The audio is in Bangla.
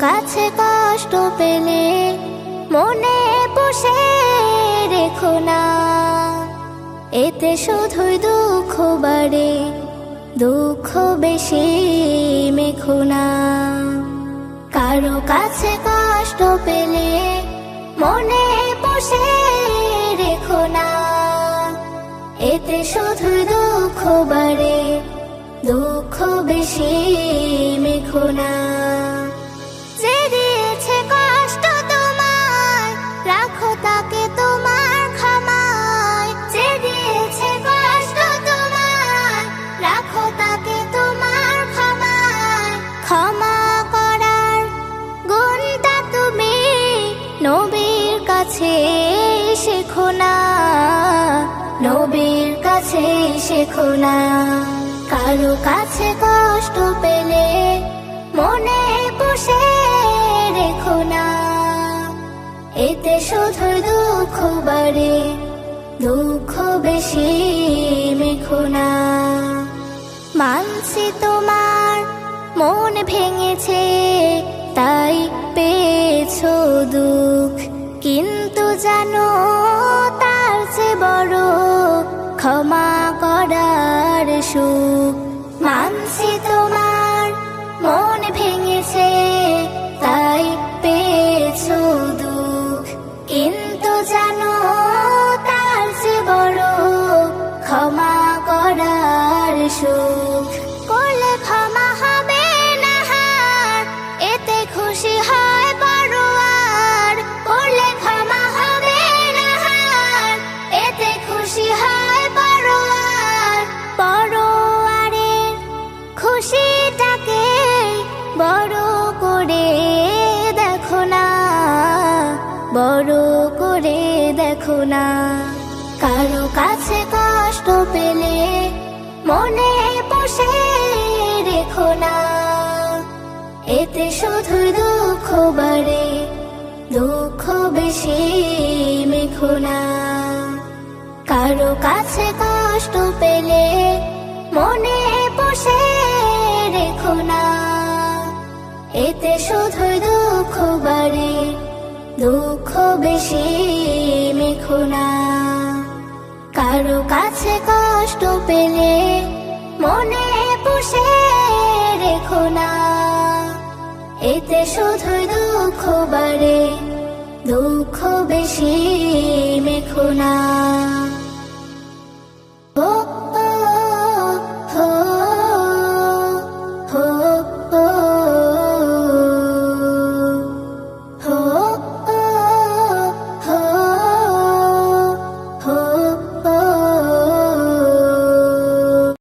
কাছে কষ্ট পেলে মনে পুষে রেখো না, এতে শুধুই দুঃখ বাড়ে, দুঃখ বেশি মেখো না। কারো কাছে কষ্ট পেলে মনে পুষে রেখো না, এতে শুধুই দুঃখ বাড়ে, দুঃখ বেশি মেখো না। যে দিয়েছে কষ্ট তোমায় রাখো তাকে তোমার ক্ষমায়, যে দিয়েছে কষ্ট তোমায় রাখো তাকে তোমার ক্ষমায়। ক্ষমা করার গুণটা তুমি নবীর কাছে শেখো না, নবীর কাছে শেখো না। কারো কাছে কষ্ট পেলে মনে পুষে রেখো না, এতে শুধু দুঃখ বাড়ে, দুঃখ বেশি মেখো না। মানছি তোমার মন ভেঙেছে তাই পেয়েছো দুঃখ, কিন্তু জানো তার চেয়ে বড় ক্ষমা করার সুখ। মানছি তোমার মন ভেঙেছে তাই পেয়েছো দুঃখ, কিন্তু জানো তার চেয়ে বড় ক্ষমা করার সুখ। করলে ক্ষমা হবে না হার, এতে খুশি হয় পরোয়ার। করলে ক্ষমা হবে না হার, এতে খুশি হয় পরোয়ার। পরোয়ারের খুশিটাকে বড় করে দেখো না, বড় করে দেখো না। কারো কাছে কষ্ট পেলে মনে পুষে রেখো না, এতে শুধু দুঃখ বাড়ে, দুঃখ বেশি মেখো না। কারো কাছে কষ্ট পেলে মনে পুষে রেখো না, এতে শুধু দুঃখ বাড়ে, দুঃখ বেশি মেখো না। কারো কাছে কষ্ট পেলে মনে পুষে রেখো না, এতে শুধু দুঃখ বাড়ে, দুঃখ বেশি মেখো না।